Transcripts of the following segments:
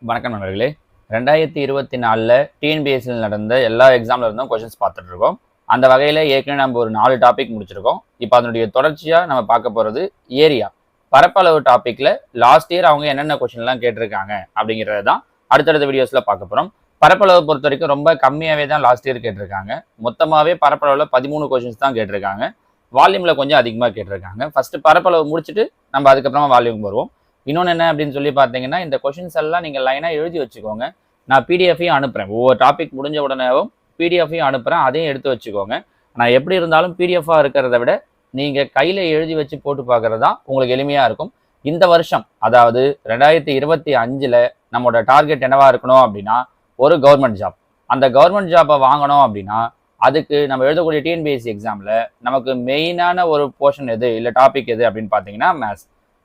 வணக்கம் நண்பர்களே. 2024ல் டிஎன்பிஎஸ்சியில் நடந்த எல்லா எக்ஸாம்ல இருந்தும் கொஷின்ஸ் பார்த்துட்டு இருக்கோம். அந்த வகையில் ஏற்கனவே நம்ம ஒரு 4 டாபிக் முடிச்சிருக்கோம். இப்போ அதனுடைய தொடர்ச்சியாக நம்ம பார்க்க போகிறது ஏரியா பரப்பளவு டாப்பிக்கில் லாஸ்ட் இயர் அவங்க என்னென்ன கொஷின்லாம் கேட்டிருக்காங்க அப்படிங்கிறது தான் அடுத்தடுத்த வீடியோஸில் பார்க்க போகிறோம். பரப்பளவு பொறுத்த வரைக்கும் ரொம்ப கம்மியாகவே தான் லாஸ்ட் இயர் கேட்டிருக்காங்க. மொத்தமாகவே பரப்பளவில் 13 கொஷின்ஸ் தான் கேட்டிருக்காங்க. வால்யூமில் கொஞ்சம் அதிகமாக கேட்டிருக்காங்க. ஃபஸ்ட்டு பரப்பளவு முடிச்சுட்டு நம்ம அதுக்கப்புறமா வால்யூம் வருவோம். இன்னொன்று என்ன அப்படின்னு சொல்லி பார்த்தீங்கன்னா, இந்த கொஷின்ஸ் எல்லாம் நீங்கள் லைனாக எழுதி வச்சுக்கோங்க. நான் பிடிஎஃபையும் அனுப்புகிறேன். ஒவ்வொரு டாபிக் முடிஞ்ச உடனேவும் பிடிஎஃபையும் அனுப்புகிறேன். அதையும் எடுத்து வச்சுக்கோங்க. நான் எப்படி இருந்தாலும் பிடிஎஃபாக இருக்கிறத விட நீங்கள் கையில் எழுதி வச்சு போட்டு பார்க்குறது தான் உங்களுக்கு எளிமையாக இருக்கும். இந்த வருஷம் அதாவது 2025ல் நம்மளோட டார்கெட் என்னவாக இருக்கணும் அப்படின்னா, ஒரு கவர்மெண்ட் ஜாப். அந்த கவர்மெண்ட் ஜாப்பை வாங்கணும் அப்படின்னா அதுக்கு நம்ம எழுதக்கூடிய டிஎன்பிஎஸ்சி எக்ஸாமில் நமக்கு மெயினான ஒரு போர்ஷன் எது இல்லை டாபிக் எது அப்படின்னு பார்த்தீங்கன்னா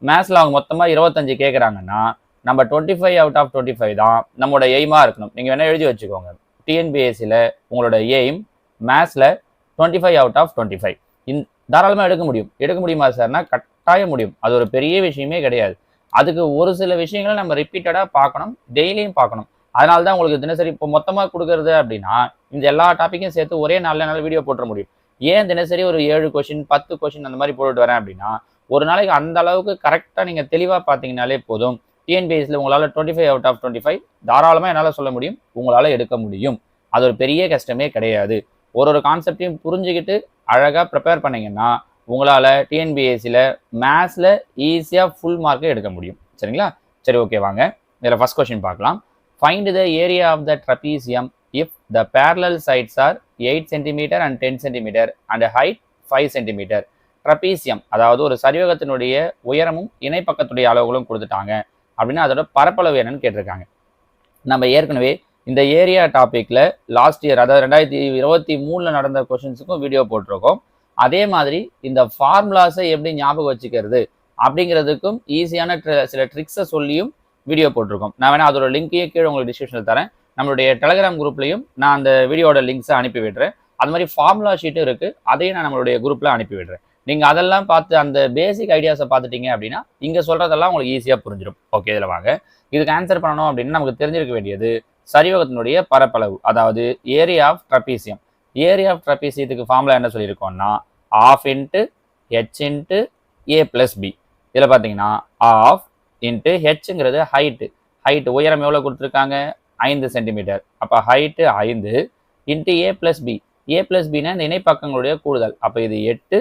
மேத்ஸில் அவங்க மொத்தமாக 25 கேட்குறாங்கன்னா நம்ம 25 அவுட் ஆஃப் 25 தான் நம்மளோட எய்மாக இருக்கணும். நீங்கள் வேணால் எழுதி வச்சுக்கோங்க. டிஎன்பிஎஸ்சியில் உங்களோட எய்ம் மேத்ஸில் 25 அவுட் ஆஃப் 25 தாராளமாக எடுக்க முடியுமா சார்னா கட்டாயம் முடியும். அது ஒரு பெரிய விஷயமே கிடையாது. அதுக்கு ஒரு சில விஷயங்களை நம்ம ரிப்பீட்டடாக பார்க்கணும், டெய்லியும் பார்க்கணும். அதனால தான் உங்களுக்கு தினசரி இப்போ மொத்தமாக கொடுக்குறது அப்படின்னா இந்த எல்லா டாப்பிக்கும் சேர்த்து ஒரே நாளில் வீடியோ போட்டுற முடியும். ஏன் தினசரி ஒரு 7 கொஷின் 10 கொஷின் அந்த மாதிரி போட்டுட்டு வரேன் அப்படின்னா, ஒரு நாளைக்கு அந்த அளவுக்கு கரெக்டாக நீங்கள் தெளிவாக பார்த்தீங்கனாலே போதும். டிஎன்பிஎஸ்சியில் உங்களால் 25 அவுட் ஆஃப் 25 தாராளமாக என்னால் சொல்ல முடியும், உங்களால் எடுக்க முடியும். அது ஒரு பெரிய கஷ்டமே கிடையாது. ஒரு கான்செப்டையும் புரிஞ்சுக்கிட்டு அழகாக ப்ரிப்பேர் பண்ணிங்கன்னா உங்களால் டிஎன்பிஎஸ்சியில் மேத்ஸில் ஈஸியாக ஃபுல் மார்க்கை எடுக்க முடியும். சரிங்களா? சரி, ஓகே, வாங்க இதில் ஃபர்ஸ்ட் கொஸ்டின் பார்க்கலாம். Find the area of the trapezium if the parallel sides are 8 cm and 10 cm and height 5 cm. Trapezium அதாவது ஒரு சரிவகத்தினுடைய உயரமும் இணைப்பக்கத்துடைய அளவுகளும் கொடுத்துட்டாங்க அப்படின்னா அதோட பரப்பளவு என்னன்னு கேட்டிருக்காங்க. நம்ம ஏற்கனவே இந்த ஏரியா டாப்பிக்கில் லாஸ்ட் இயர் அதாவது 2023ல் நடந்த கொஷின்ஸுக்கும் வீடியோ போட்டிருக்கோம். அதே மாதிரி இந்த ஃபார்முலாஸை எப்படி ஞாபகம் வச்சுக்கிறது அப்படிங்கிறதுக்கும் ஈஸியான சில ட்ரிக்ஸை சொல்லியும் வீடியோ போட்டிருக்கோம். நான் வேணால் அதோட லிங்க்கையும் கீழே உங்களுக்கு டிஸ்கிரிப்ஷனில் தரேன். நம்மளுடைய டெலகிராம் குரூப்லையும் நான் அந்த வீடியோட லிங்க்ஸை அனுப்பி விடுறேன். அது மாதிரி ஃபார்முலா ஷீட்டும் இருக்குது, அதையும் நான் நம்மளுடைய குரூப்பில் அனுப்பி விடுறேன். நீங்கள் அதெல்லாம் பார்த்து அந்த பேசிக் ஐடியாஸை பார்த்துட்டீங்க அப்படின்னா இங்கே சொல்கிறதெல்லாம் உங்களுக்கு ஈஸியாக புரிஞ்சிடும். ஓகே, இதில் வாங்க. இதுக்கு ஆன்சர் பண்ணணும் அப்படின்னா நமக்கு தெரிஞ்சிருக்க வேண்டியது சரிவகத்தினுடைய பரப்பளவு, அதாவது area of trapezium. Area of ட்ரபீசியத்துக்கு ஃபார்முலா என்ன சொல்லியிருக்கோம்னா ½ × h × a + b. இதில் பார்த்தீங்கன்னா ½ × hங்கிறது ஹைட்டு உயரம் எவ்வளோ கொடுத்துருக்காங்க 5 சென்டிமீட்டர். அப்போ ஹைட்டு 5 × a + b. a + bனா இந்த இணைப்பக்கங்களுடைய கூடுதல். அப்போ இது 8,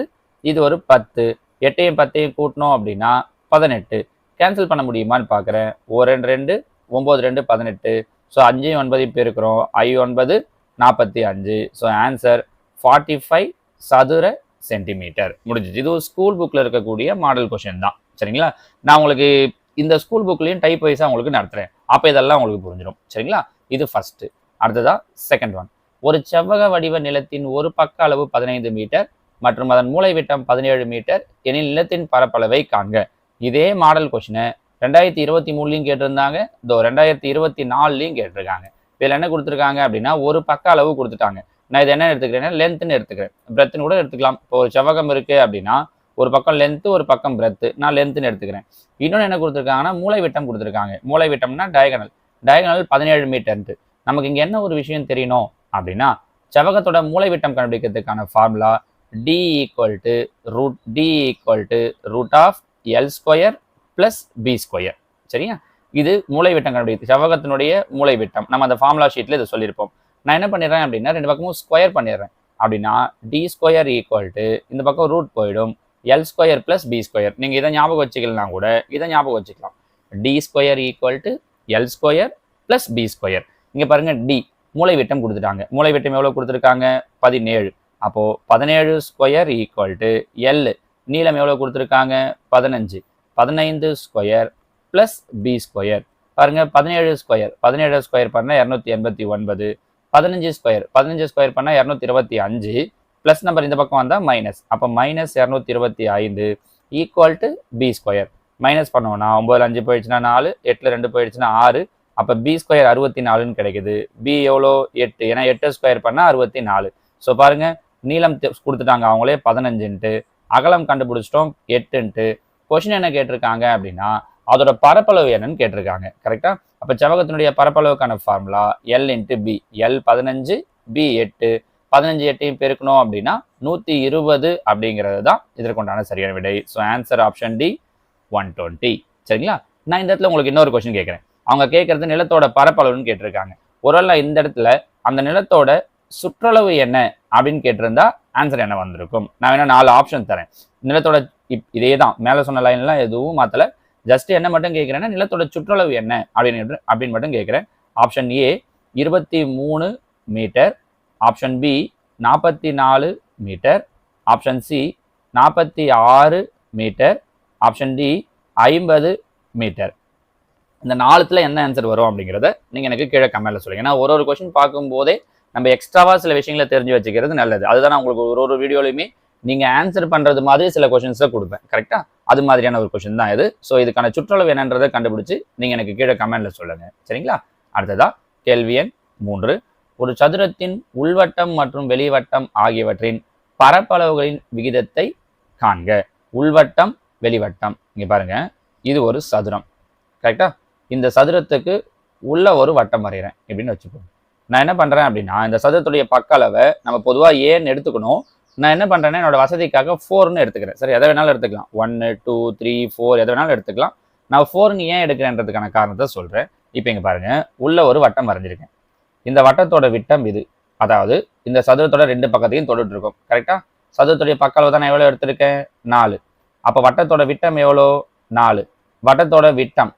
இது ஒரு 10. 8ஐயும் 10ஐயும் கூட்டணும் அப்படின்னா 18. கேன்சல் பண்ண முடியுமான்னு பார்க்குறேன். 1 2 9 2 18. ஸோ 5ஐயும் 9ஐயும் பெருக்கிறோம். 9 45. ஸோ ஆன்சர் 45 சதுர சென்டிமீட்டர். முடிஞ்சிச்சு. இது ஒரு ஸ்கூல் புக்கில் இருக்கக்கூடிய மாடல் கொஷின் தான். சரிங்களா? நான் உங்களுக்கு இந்த ஸ்கூல் புக்லையும் டைப் வைஸாக உங்களுக்கு நடத்துகிறேன். அப்போ இதெல்லாம் உங்களுக்கு புரிஞ்சிடும். சரிங்களா? இது ஃபர்ஸ்ட். அடுத்ததான் செகண்ட் ஒன். ஒரு செவ்வக வடிவ நிலத்தின் ஒரு பக்க அளவு 15 மீட்டர் மற்றும் அதன் மூலை விட்டம் 17 மீட்டர் எனில் நிலத்தின் பரப்பளவை காண்க. இதே மாடல் கொஸ்டினை 2023லையும் கேட்டிருந்தாங்க, 2024லையும் கேட்டிருக்காங்க. இதில் என்ன கொடுத்துருக்காங்க அப்படின்னா ஒரு பக்க அளவு கொடுத்துட்டாங்க. நான் இது என்ன எடுத்துக்கிறேன்னா லென்த்துன்னு எடுத்துக்கிறேன். பிரெத்துன்னு கூட எடுத்துக்கலாம். இப்போ ஒரு செவ்வகம் இருக்குது அப்படின்னா ஒரு பக்கம் லென்த்து ஒரு பக்கம் பிரெத்து, நான் லென்த்துன்னு எடுத்துக்கிறேன். இன்னொன்று என்ன கொடுத்துருக்காங்கன்னா மூலை விட்டம் கொடுத்துருக்காங்க. மூலை விட்டம்னா டயகனல் 17 மீட்டர்ன்ட்டு. நமக்கு இங்கே என்ன ஒரு விஷயம் தெரியணும் அப்படின்னா செவ்வகத்தோட மூலை விட்டம் கண்டுபிடிக்கிறதுக்கான ஃபார்முலா d = √L² + b². சரியா? இது மூலை விட்டம் கண்டுபிடிக்கிறது செவ்வகத்தினுடைய மூலை விட்டம். நம்ம அந்த ஃபார்முலா ஷீட்டில் இதை சொல்லியிருப்போம். நான் என்ன பண்ணிடுறேன் அப்படின்னா 2 பக்கமும் ஸ்கொயர் பண்ணிடுறேன். அப்படின்னா d² இந்த பக்கம் ரூட் போயிடும் L² + b². நீங்கள் இதை ஞாபகம் வச்சுக்கலாம் கூட இதை ஞாபகம் வச்சுக்கலாம். d² = L² + b². இங்கே பாருங்கள், டி மூலை விட்டம் கொடுத்துட்டாங்க. மூலை விட்டம் எவ்வளோ கொடுத்துருக்காங்க 17. அப்போது 17² = L நீளம் எவ்வளோ கொடுத்துருக்காங்க 15. 15² + b². பாருங்கள் 17² பண்ணால் 289. 15² பண்ணால் 225. ப்ளஸ் நம்பர் இந்த பக்கம் வந்தால் மைனஸ். அப்போ -225 = b². மைனஸ் பண்ணோம்னா 9 5 போயிடுச்சுன்னா 4, 8 2 போயிடுச்சுன்னா 6. அப்போ b² 64ன்னு கிடைக்குது. b எவ்வளோ 8, ஏன்னா 8² பண்ணால் 64. ஸோ பாருங்கள் நீளம் கொடுத்துட்டாங்க அவங்களே 15ன்ட்டு, அகலம் கண்டுபிடிச்சிட்டோம் 8ன்ட்டு. கொஷின் என்ன கேட்டிருக்காங்க அப்படின்னா அதோட பரப்பளவு என்னன்னு கேட்டிருக்காங்க. கரெக்டா? அப்ப செவ்வகத்தினுடைய பரப்பளவுக்கான formula L × B. L 15, B 8. 15 8 பெருக்கணும் அப்படின்னா 120 அப்படிங்கிறது தான் இதற்குண்டான சரியான விடை. So answer option D 120. சரிங்களா? நான் இந்த இடத்துல உங்களுக்கு இன்னொரு கொஸ்டின் கேட்கிறேன். அவங்க கேட்கறது நிலத்தோட பரப்பளவுன்னு கேட்டிருக்காங்க. ஒருவேளை இந்த இடத்துல அந்த நிலத்தோட சுற்றளவு என்ன அப்படின்னு கேட்டிருந்தா ஆன்சர் என்ன வந்திருக்கும்? நான் வேணா 4 ஆப்ஷன் தரேன். நிலத்தோட இதே தான் மேலே சொன்ன லைன்லாம் எதுவும் மாத்தல. ஜஸ்ட் என்ன மட்டும் கேட்கிறேன்னா நிலத்தோட சுற்றளவு என்ன அப்படின்னு மட்டும் கேட்கிறேன். Option A 23 metre, option B 44 metre, option C 46 metre, option D 50 metre. இந்த 4த்துல என்ன ஆன்சர் வரும் அப்படிங்கிறத நீங்க எனக்கு கீழே கமெண்ட்ல சொல்லுங்க. ஏன்னா ஒரு கொஸ்டின் பார்க்கும்போதே நம்ம எக்ஸ்ட்ராவா சில விஷயங்களை தெரிஞ்சு வச்சுக்கிறது நல்லது. அதுதான் நான் உங்களுக்கு ஒரு வீடியோலையுமே நீங்க ஆன்சர் பண்றது மாதிரி சில கொஸ்டின்ஸை கொடுப்பேன். கரெக்டா? அது மாதிரியான ஒரு கொஸ்டின் தான் இது. ஸோ இதுக்கான சுற்றளவு என்னன்றதை கண்டுபிடிச்சு நீங்க எனக்கு கீழே கமெண்ட்ல சொல்லுங்க. சரிங்களா? அடுத்ததா கேள்வி எண் 3. ஒரு சதுரத்தின் உள்வட்டம் மற்றும் வெளிவட்டம் ஆகியவற்றின் பரப்பளவுகளின் விகிதத்தை காண்க. உள்வட்டம், வெளிவட்டம். இங்க பாருங்க, இது ஒரு சதுரம். கரெக்டா? இந்த சதுரத்துக்கு உள்ள ஒரு வட்டம் வரைகிறேன் இப்படின்னு வச்சுக்கோங்க. நான் என்ன பண்றேன் அப்படின்னா இந்த சதுரத்துடைய பக்க அளவை நம்ம பொதுவாக ஏன்னு எடுத்துக்கணும். நான் என்ன பண்றேன்னா என்னோட வசதிக்காக 4ன்னு எடுத்துக்கிறேன். சரி, எதை வேணாலும் எடுத்துக்கலாம். 1 2 3 4 எதை வேணாலும் எடுத்துக்கலாம். நான் 4ன்னு ஏன் எடுக்கிறேன்றதுக்கான காரணத்தை சொல்றேன். இப்போ இங்க பாருங்க, உள்ள ஒரு வட்டம் வரைஞ்சிருக்கேன். இந்த வட்டத்தோட விட்டம் இது. அதாவது இந்த சதுரத்தோட 2 பக்கத்தையும் தொட்டுட்டு இருக்கும். கரெக்டா? சதுரத்துடைய பக்க அளவு தான் நான் எவ்வளோ எடுத்திருக்கேன்? 4. அப்போ வட்டத்தோட விட்டம் எவ்வளோ? 4. வட்டத்தோட விட்டம்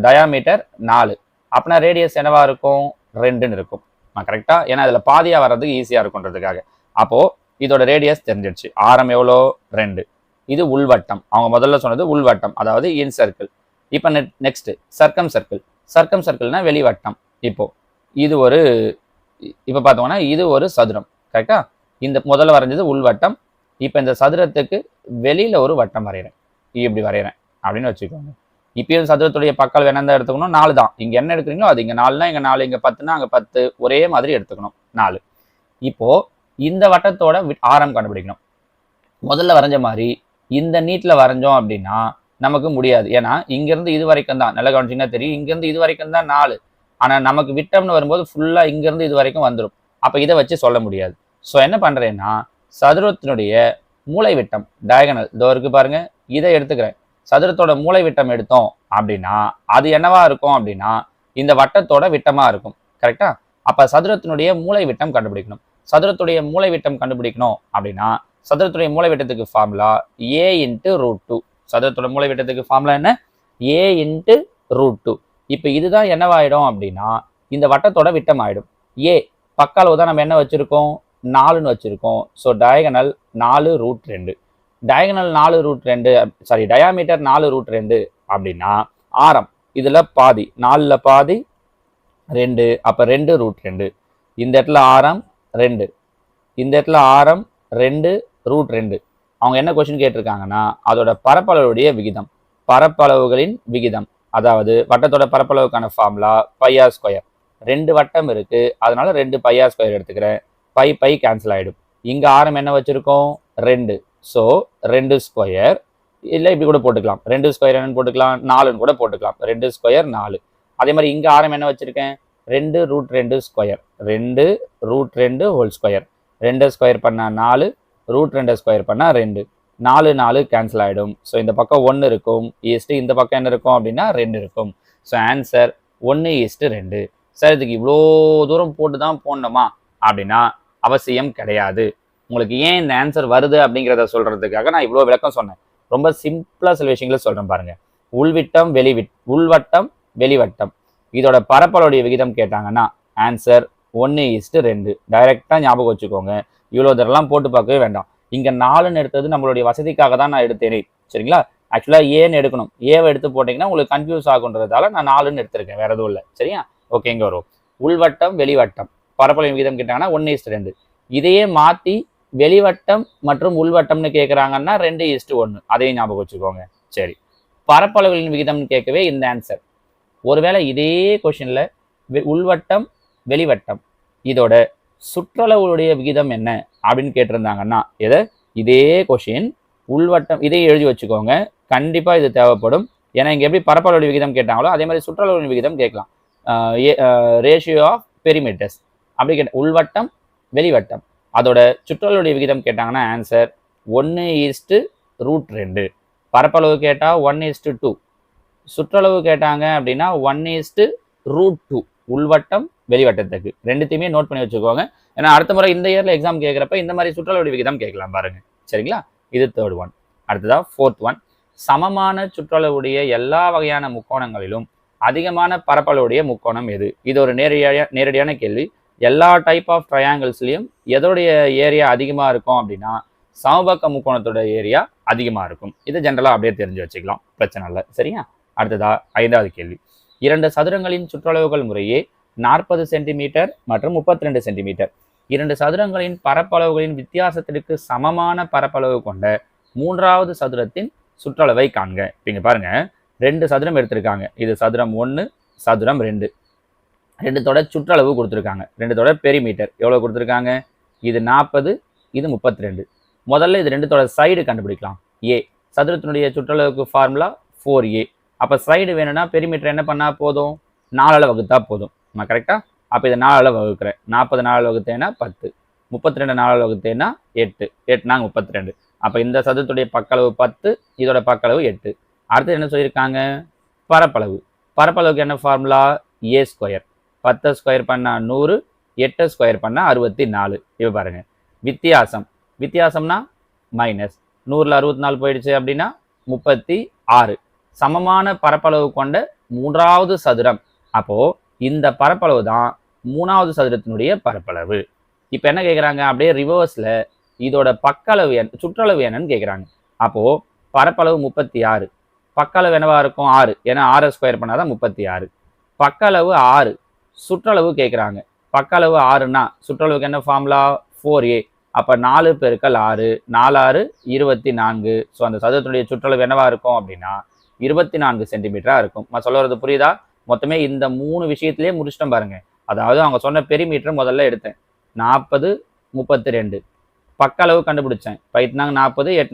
டயாமீட்டர் 4. அப்படின்னா ரேடியஸ் என்னவா இருக்கும்? 2ன்னு இருக்கும். கரெக்டா? ஏன்னா அதில் பாதியா வர்றதுக்கு ஈஸியா இருக்குன்றதுக்காக. அப்போ இதோட ரேடியஸ் தெரிஞ்சிடுச்சு. ஆரம் எவ்வளோ? 2. இது உள்வட்டம். அவங்க முதல்ல சொன்னது உள்வட்டம், அதாவது இன் சர்க்கிள். இப்போ நெக்ஸ்ட் சர்க்கம் சர்க்கிள். சர்க்கம் சர்க்கிள்னா வெளிவட்டம். இப்போ பார்த்தோம்னா இது ஒரு சதுரம். கரெக்டா? இந்த முதல்ல வரைஞ்சது உள்வட்டம். இப்போ இந்த சதுரத்துக்கு வெளியில ஒரு வட்டம் வரைகிறேன். இப்படி வரைகிறேன் அப்படின்னு வச்சுக்கோங்க. இப்பயும் சதுரத்துடைய பக்கம் வேணா தான் எடுத்துக்கணும். 4 தான். இங்க என்ன எடுக்கிறீங்களோ அது இங்க 4னா இங்க 4, இங்க 10னா அங்க 10, ஒரே மாதிரி எடுத்துக்கணும். 4. இப்போ இந்த வட்டத்தோட ஆரம் கண்டுபிடிக்கணும். முதல்ல வரைஞ்ச மாதிரி இந்த நீட்ல வரைஞ்சோம் அப்படின்னா நமக்கு முடியாது. ஏன்னா இங்கிருந்து இது வரைக்கும் தான், நல்லா கவனிச்சிங்கன்னா தெரியும், இங்கிருந்து இது வரைக்கும் தான் 4. ஆனா நமக்கு விட்டம்னு வரும்போது ஃபுல்லா இங்கிருந்து இது வரைக்கும் வந்துடும். அப்ப இதை வச்சு சொல்ல முடியாது. ஸோ என்ன பண்றேன்னா சதுரத்தினுடைய மூலை விட்டம் டயகனல் இதோ இருக்கு பாருங்க, இதை எடுத்துக்கிறேன். சதுரத்தோட மூலை விட்டம் எடுத்தோம் அப்படின்னா அது என்னவா இருக்கும் அப்படின்னா இந்த வட்டத்தோட விட்டமா இருக்கும். கரெக்டா? அப்ப சதுரத்தினுடைய மூலை விட்டம் கண்டுபிடிக்கணும். சதுரத்துடைய மூலை விட்டம் கண்டுபிடிக்கணும் அப்படின்னா சதுரத்துடைய மூலை விட்டத்துக்கு ஃபார்முலா a × √2. சதுரத்தோட மூலை விட்டத்துக்கு ஃபார்முலா என்ன? a × √2. இப்போ இதுதான் என்னவாயிடும் அப்படின்னா இந்த வட்டத்தோட விட்டம் ஆயிடும். a பக்க அளவு தான் நம்ம என்ன வச்சிருக்கோம்? 4ன்னு வச்சிருக்கோம். So diagonal 4√2. Diagonal 4√2, sorry diameter 4√2 அப்படின்னா ஆரம் இதுல பாதி, 4ல் பாதி 2. அப்ப 2√2. இந்த இடத்துல ஆரம் 2, இந்த இடத்துல ஆரம் 2√2. அவங்க என்ன கொஸ்டின் கேட்டிருக்காங்கன்னா அதோட பரப்பளவுடைய விகிதம், பரப்பளவுகளின் விகிதம். அதாவது வட்டத்தோட பரப்பளவுக்கான ஃபார்முலா πr². 2 வட்டம் இருக்கு, அதனால 2 πr² எடுத்துக்கிறேன். பை கேன்சல் ஆயிடும். இங்க ஆரம் என்ன வச்சிருக்கோம்? 2. ஸோ 2² இல்லை இப்படி கூட போட்டுக்கலாம். 2² என்னன்னு போட்டுக்கலாம், 4ன்னு கூட போட்டுக்கலாம். 2² 4. அதே மாதிரி இங்க ஆரம் என்ன வச்சிருக்கேன்? 2√2². 2√2 ஹோல் ஸ்கொயர். 2² பண்ணா 4, √2² பண்ணா 2. 4 4 கேன்சல் ஆயிடும். ஸோ இந்த பக்கம் 1 இருக்கும், இந்த பக்கம் என்ன இருக்கும் அப்படின்னா 2 இருக்கும். So answer 1:2. சார் இதுக்கு இவ்வளோ தூரம் போட்டு தான் போடணுமா அப்படின்னா அவசியம் கிடையாது. உங்களுக்கு ஏன் இந்த ஆன்சர் வருது அப்படிங்கிறத சொல்றதுக்காக நான் இவ்வளோ விளக்கம் சொன்னேன். ரொம்ப சிம்பிளா சில விஷயங்களை சொல்றேன் பாருங்க. உள்விட்டம் உள்வட்டம் வெளிவட்டம் இதோட பரப்பளவுடைய விகிதம் கேட்டாங்கன்னா ஆன்சர் 1:2. டைரக்டா ஞாபகம் வச்சுக்கோங்க. இவ்வளோ தரெல்லாம் போட்டு பார்க்கவே வேண்டாம். இங்க 4ன்னு எடுத்தது நம்மளுடைய வசதிக்காக தான் நான் எடுத்தேனே. சரிங்களா? ஆக்சுவலா ஏன்னு எடுக்கணும். ஏவை எடுத்து போட்டீங்கன்னா உங்களுக்கு கன்ஃபியூஸ் ஆகுன்றதால நான் 4ன்னு எடுத்திருக்கேன், வேற எதுவும் இல்லை. சரியா? ஓகே, இங்க வரும் உள்வட்டம் வெளிவட்டம் பரப்பளவு விகிதம் கேட்டாங்கன்னா 1:2. இதையே மாத்தி வெளிவட்டம் மற்றும் உள்வட்டம்னு கேட்குறாங்கன்னா 2:1. அதையும் ஞாபகம் வச்சுக்கோங்க. சரி, பரப்பளவுகளின் விகிதம்னு கேட்கவே இந்த ஆன்சர். ஒருவேளை இதே கொஸ்டின்ல உள்வட்டம் வெளிவட்டம் இதோட சுற்றளவுடைய விகிதம் என்ன அப்படின்னு கேட்டிருந்தாங்கன்னா இதே கொஸ்டின் உள்வட்டம் இதையும் எழுதி வச்சுக்கோங்க. கண்டிப்பா இது தேவைப்படும். ஏன்னா இங்கே எப்படி பரப்பளவு விகிதம் கேட்டாங்களோ அதே மாதிரி சுற்றளவு விகிதம் கேட்கலாம். ரேஷியோ ஆஃப் பெரிமீட்டர்ஸ் அப்படி கேட்ட உள்வட்டம் வெளிவட்டம் அதோட சுற்றளவுடைய விகிதம் கேட்டாங்கன்னா ஆன்சர் 1:√2. பரப்பளவு கேட்டால் 1:2. சுற்றளவு கேட்டாங்க அப்படின்னா 1:√2 உள்வட்டம் வெளிவட்டத்துக்கு. ரெண்டுத்தையுமே நோட் பண்ணி வச்சுக்கோங்க. ஏன்னா அடுத்த முறை இந்த இயர்ல எக்ஸாம் கேட்குறப்ப இந்த மாதிரி சுற்றளவு விகிதம் கேட்கலாம் பாருங்க. சரிங்களா? இது 3rd ஒன். அடுத்ததா 4th ஒன். சமமான சுற்றளவுடைய எல்லா வகையான முக்கோணங்களிலும் அதிகமான பரப்பளவுடைய முக்கோணம் எது? இது ஒரு நேரடியான கேள்வி. எல்லா டைப் ஆஃப் ட்ரையாங்கிள்ஸ்லையும் எதோடைய ஏரியா அதிகமாக இருக்கும் அப்படின்னா சமபக்க முக்கோணத்தோட ஏரியா அதிகமாக இருக்கும். இது ஜென்ரலாக அப்படியே தெரிஞ்சு வச்சுக்கலாம், பிரச்சனை இல்லை. சரியா? அடுத்ததா 5வது கேள்வி. 2 சதுரங்களின் சுற்றளவுகள் முறையே 40 சென்டிமீட்டர் மற்றும் 32 சென்டிமீட்டர். 2 சதுரங்களின் பரப்பளவுகளின் வித்தியாசத்திற்கு சமமான பரப்பளவு கொண்ட 3வது சதுரத்தின் சுற்றளவை காண்க. இங்க பாருங்க, 2 சதுரம் எடுத்திருக்காங்க. இது சதுரம் 1, சதுரம் 2. ரெண்டுத்தோட சுற்றளவு கொடுத்துருக்காங்க. ரெண்டுத்தோட பெரிமீட்டர் எவ்வளோ கொடுத்துருக்காங்க? இது 40, இது 32. முதல்ல இது ரெண்டுத்தோட சைடு கண்டுபிடிக்கலாம். ஏ சதுரத்தினுடைய சுற்றளவுக்கு ஃபார்முலா 4a. அப்போ சைடு வேணும்னா பெரிமீட்டர் என்ன பண்ணால் போதும்? 4ஆல் வகுத்தா போதும். நான் கரெக்டாக? அப்போ இதை 4ஆல் வகுக்கிறேன். 40 4ஆல் வகுத்தேன்னா 10, 32 4ஆல் வகுத்தேன்னா 8, 8 32. அப்போ இந்த சதுரத்துடைய பக்களவு 10, இதோட பக்களவு 8. அடுத்து என்ன சொல்லியிருக்காங்க? பரப்பளவு. பரப்பளவுக்கு என்ன ஃபார்முலா? a square. 10 ஸ்கொயர் பண்ணால் 100, 8 ஸ்கொயர் பண்ணால் 64. இப்போ பாருங்க, வித்தியாசம். வித்தியாசம்னா மைனஸ் 100ல் 64 போயிடுச்சு அப்படின்னா 36. சமமான பரப்பளவு கொண்ட 3வது சதுரம். அப்போ இந்த பரப்பளவு தான் 3வது சதுரத்தினுடைய பரப்பளவு. இப்போ என்ன கேட்குறாங்க? அப்படியே ரிவர்ஸ்ல இதோட பக்களவு சுற்றளவு என்னன்னு கேட்குறாங்க. அப்போ பரப்பளவு 36, பக்களவு என்னவா இருக்கும்? 6. ஏன்னா 6 ஸ்கொயர் பண்ணாதான் 36. பக்களவு 6, சுற்றளவு கேட்குறாங்க. பக்களவு 6ன்னா சுற்றளவுக்கு என்ன ஃபார்முலா? 4a. அப்போ 4 பெருக்கல் 6, 4 6 24. ஸோ அந்த சதுரத்தினுடைய சுற்றளவு என்னவா இருக்கும் அப்படின்னா 24 சென்டிமீட்டராக இருக்கும். நான் சொல்ல வரது புரியுதா? மொத்தமே இந்த 3 விஷயத்திலேயே முடிச்சிட்டோம் பாருங்க. அதாவது அவங்க சொன்ன பெரிமீட்டர் முதல்ல எடுத்தேன். 40, 32. பக்களவு கண்டுபிடிச்சேன். 5 40, 8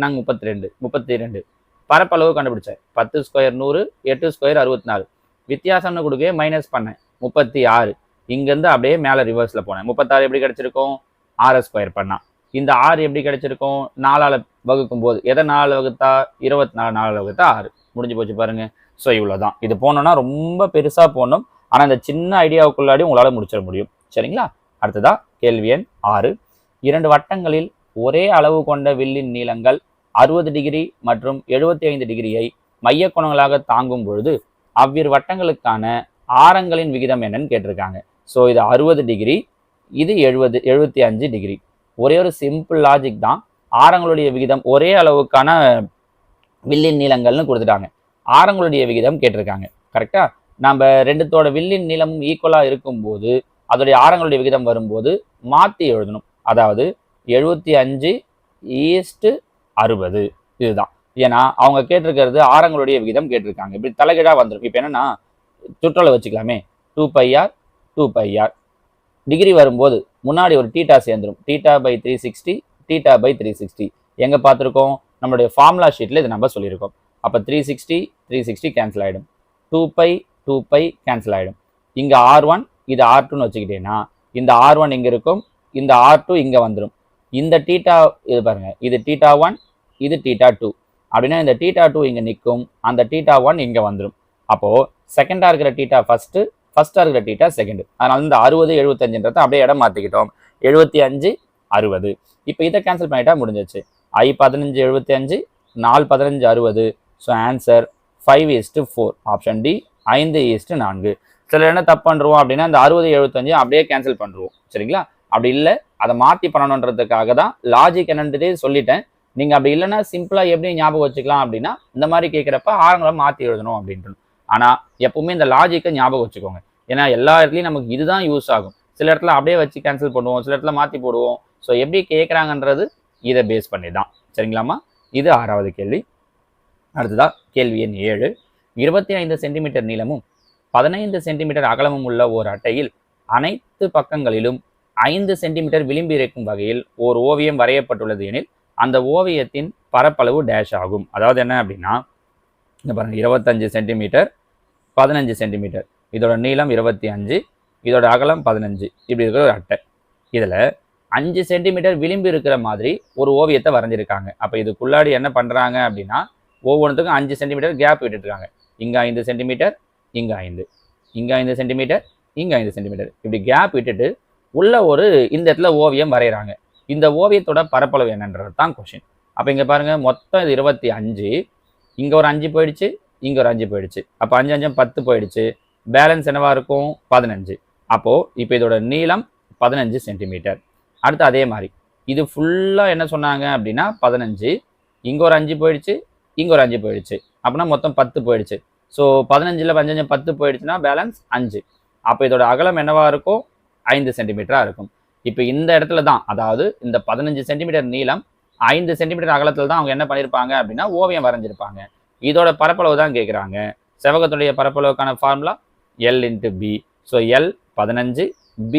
32. பரப்பளவு கண்டுபிடிச்சேன். 10 ஸ்கொயர் 100, 8 ஸ்கொயர் 64. வித்தியாசம்னு கொடுக்கவே மைனஸ் பண்ணேன். 36. இங்கேருந்து அப்படியே மேலே ரிவர்ஸில் போனேன். 36 எப்படி கிடைச்சிருக்கும்? 6 ஸ்கொயர் பண்ணா. இந்த 6 எப்படி கிடைச்சிருக்கும்? 4ஆல் வகுக்கும் போது. எதை 4 வகுத்தா? 24. 4 வகுத்தா 6. முடிஞ்சு போச்சு பாருங்க. ஸோ இவ்வளோதான். இது போனோம்னா ரொம்ப பெருசாக போகணும். ஆனால் இந்த சின்ன ஐடியாவுக்குள்ளாடி உங்களால் முடிச்சிட முடியும். சரிங்களா? அடுத்ததா கேள்வி எண் 6. 2 வட்டங்களில் ஒரே அளவு கொண்ட வில்லின் நீளங்கள் 60 டிகிரி மற்றும் 75 டிகிரியை மைய கோணங்களாக தாங்கும் பொழுது அவ்விரு வட்டங்களுக்கான ஆரங்களின் விகிதம் என்னன்னு கேட்டிருக்காங்க. ஸோ இது 60 டிகிரி, இது 75 டிகிரி. ஒரே ஒரு சிம்பிள் லாஜிக் தான். ஆரங்களுடைய விகிதம் ஒரே அளவுக்கான வில்லின் நீளங்கள்னு கொடுத்துட்டாங்க. ஆரங்களுடைய விகிதம் கேட்டிருக்காங்க. கரெக்டா? நம்ம ரெண்டுத்தோட வில்லின் நீளமும் ஈக்குவலாக இருக்கும்போது அதோடைய ஆரங்களுடைய விகிதம் வரும்போது மாற்றி எழுதணும். அதாவது 75:60. இதுதான். ஏன்னா அவங்க கேட்டிருக்கிறது ஆரங்களுடைய விகிதம் கேட்டிருக்காங்க. இப்படி தலைகீழாக வந்துடும். இப்போ என்னன்னா சுற்றளவு வச்சுக்கலாமே. 2πr 2πr. டிகிரி வரும்போது முன்னாடி ஒரு தீட்டா சேர்ந்துடும். θ/360, θ/360. எங்கே பார்த்துருக்கோம்? நம்மளுடைய ஃபார்முலா ஷீட்டில் இது நம்ம சொல்லியிருக்கோம். அப்போ 360 கேன்சல் ஆகிடும். 2π கேன்சல் ஆகிடும். இங்கே R1, இது R2ன்னு வச்சுக்கிட்டேன்னா இந்த R1 இங்கே இருக்கும், இந்த R2 இங்கே வந்துடும். இந்த தீட்டா இது பாருங்க, இது θ1, இது θ2. அப்படின்னா இந்த θ2 இங்கே நிற்கும், அந்த θ1 இங்கே வந்துடும். அப்போது செகண்டாக இருக்கிற தீட்டா ஃபஸ்ட்டு, ஃபர்ஸ்டாக இருக்கிற தீட்டா செகண்டு. அதனால இந்த 60 75 அப்படியே இடம் மாற்றிக்கிட்டோம். 75 60. இப்போ இதை கேன்சல் பண்ணிட்டா முடிஞ்சிச்சு. I 15 75, 4 15 60. So answer 5:4. Option D 5:4. சில என்ன தப்பு பண்ணுறோம் அப்படின்னா இந்த 60 75 அப்படியே கேன்சல் பண்ணுறோம். சரிங்களா? அப்படி இல்லை, அதை மாற்றி பண்ணணுன்றதுக்காக தான் லாஜிக் என்னன்றதே சொல்லிட்டேன். நீங்கள் அப்படி இல்லைன்னா சிம்பிளாக எப்படி ஞாபகம் வச்சுக்கலாம் அப்படின்னா இந்த மாதிரி கேட்குறப்ப ஆரங்களை மாற்றி எழுதணும் அப்படின்ட்டு. ஆனால் எப்பவுமே இந்த லாஜிக்கை ஞாபகம் வச்சுக்கோங்க. ஏன்னா எல்லா இடத்துலையும் நமக்கு இதுதான் யூஸ் ஆகும். சில இடத்துல அப்படியே வச்சு கேன்சல் பண்ணுவோம், சில இடத்துல மாற்றி போடுவோம். ஸோ எப்படி கேட்குறாங்கன்றது இதை பேஸ் பண்ணி தான். சரிங்களாம்மா? இது 6வது கேள்வி. அடுத்ததா கேள்வி எண் 7. 25 சென்டிமீட்டர் நீளமும் 15 சென்டிமீட்டர் அகலமும் உள்ள ஓர் அட்டையில் அனைத்து பக்கங்களிலும் 5 சென்டிமீட்டர் விளிம்பு இருக்கும் வகையில் ஓர் ஓவியம் வரையப்பட்டுள்ளது எனில் அந்த ஓவியத்தின் பரப்பளவு டேஷ் ஆகும். அதாவது என்ன அப்படின்னா இங்கே பாருங்கள் 25 சென்டிமீட்டர் 15 சென்டிமீட்டர், இதோட நீளம் 25, இதோட அகலம் 15, இப்படி இருக்கிற ஒரு அட்டை. இதில் 5 சென்டிமீட்டர் விளிம்பு இருக்கிற மாதிரி ஒரு ஓவியத்தை வரைஞ்சிருக்காங்க. அப்போ இதுக்குள்ளாடி என்ன பண்ணுறாங்க அப்படின்னா ஒவ்வொன்றுத்துக்கும் 5 சென்டிமீட்டர் கேப் விட்டுட்டுருக்காங்க. இங்கே 5 சென்டிமீட்டர், இங்கே 5, இங்கே 5 சென்டிமீட்டர், இங்கே 5 சென்டிமீட்டர், இப்படி கேப் விட்டுட்டு உள்ள ஒரு இந்த இடத்துல ஓவியம் வரைகிறாங்க. இந்த ஓவியத்தோட பரப்பளவு என்னன்றது தான் கொஷின். அப்போ இங்கே பாருங்கள், மொத்தம் இது 25, இங்கே ஒரு 5 போயிடுச்சு, இங்கே ஒரு 5 போயிடுச்சு. அப்போ 5 5 10 போயிடுச்சு. பேலன்ஸ் என்னவா இருக்கும்? 15. அப்போது இப்போ இதோட நீளம் 15 சென்டிமீட்டர். அடுத்து அதே மாதிரி இது ஃபுல்லாக என்ன சொன்னாங்க அப்படின்னா 15, இங்கே ஒரு 5 போயிடுச்சு, இங்கே ஒரு 5 போயிடுச்சு. அப்படின்னா மொத்தம் 10 போயிடுச்சு. ஸோ 15ல் 5 10 போயிடுச்சுன்னா பேலன்ஸ் 5. அப்போ இதோட அகலம் என்னவா இருக்கும்? 5 சென்டிமீட்டராக இருக்கும். இப்போ இந்த இடத்துல தான், அதாவது இந்த 15 சென்டிமீட்டர் நீளம் 5 சென்டிமீட்டர் அகலத்தில் தான் அவங்க என்ன பண்ணியிருப்பாங்க அப்படின்னா ஓவியம் வரைஞ்சிருப்பாங்க. இதோட பரப்பளவு தான் கேட்குறாங்க. செவ்வகத்துடைய பரப்பளவுக்கான formula L × B. So L 15, B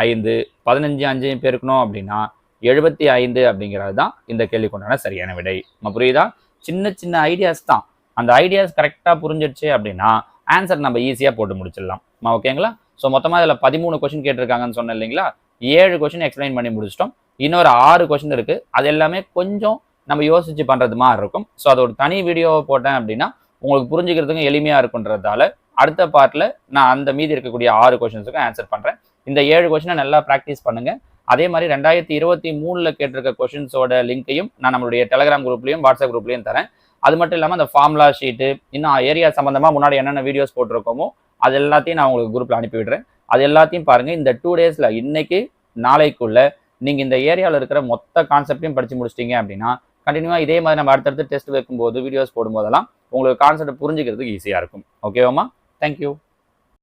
5, 15 5 பெருக்கணும் அப்படின்னா 75 அப்படிங்கிறது தான் இந்த கேள்விக்குண்டான சரியான விடை. நம்ம புரியுதா? சின்ன சின்ன ஐடியாஸ் தான். அந்த ஐடியாஸ் கரெக்டாக புரிஞ்சிடுச்சு அப்படின்னா ஆன்சர் நம்ம ஈஸியாக போட்டு முடிச்சிடலாம். ஓகேங்களா? ஸோ மொத்தமாக இதில் 13 கொஸ்டின் கேட்டிருக்காங்கன்னு சொன்னேன் இல்லைங்களா? 7 கொஸ்டின் எக்ஸ்பிளைன் பண்ணி முடிச்சிட்டோம். இன்னொரு 6 கொஸ்டின் இருக்குது. அது எல்லாமே கொஞ்சம் நம்ம யோசிச்சு பண்ணுறது மாதிரி இருக்கும். ஸோ அது ஒரு தனி வீடியோவை போட்டேன் அப்படின்னா உங்களுக்கு புரிஞ்சுக்கிறதுக்கும் எளிமையாக இருக்குன்றதால அடுத்த பார்ட்டில் நான் அந்த மீதி இருக்கக்கூடிய 6 கொஸ்டின்ஸுக்கும் ஆன்சர் பண்ணுறேன். இந்த 7 கொஸ்டினை நல்லா ப்ராக்டிஸ் பண்ணுங்கள். அதே மாதிரி 2023 கேட்டிருக்க கொஸ்டின்ஸோட லிங்கையும் நான் நம்மளுடைய டெலகிராம் குரூப்லையும் வாட்ஸ்அப் குரூப்லையும் தரேன். அது மட்டும் இல்லாமல் அந்த ஃபார்முலா ஷீட்டு, இன்னும் ஏரியா சம்மந்தமாக முன்னாடி என்னென்ன வீடியோஸ் போட்டிருக்கோமோ அது எல்லாத்தையும் நான் உங்களுக்கு குரூப்பில் அனுப்பி விடுறேன். அது எல்லாத்தையும் பாருங்கள். இந்த 2 டேஸில் இன்னைக்கு நாளைக்குள்ள நீங்கள் இந்த ஏரியாவில் இருக்கிற மொத்த கான்செப்டையும் படித்து முடிச்சிட்டிங்க அப்படின்னா கண்டினியூவாக இதே மாதிரி நம்ம அடுத்தடுத்து டெஸ்ட் வைக்கும்போது வீடியோஸ் போடும்போதெல்லாம் உங்களுக்கு கான்செப்ட் புரிஞ்சுக்கிறதுக்கு ஈஸியாக இருக்கும். ஓகேவாம்மா? தேங்க்யூ.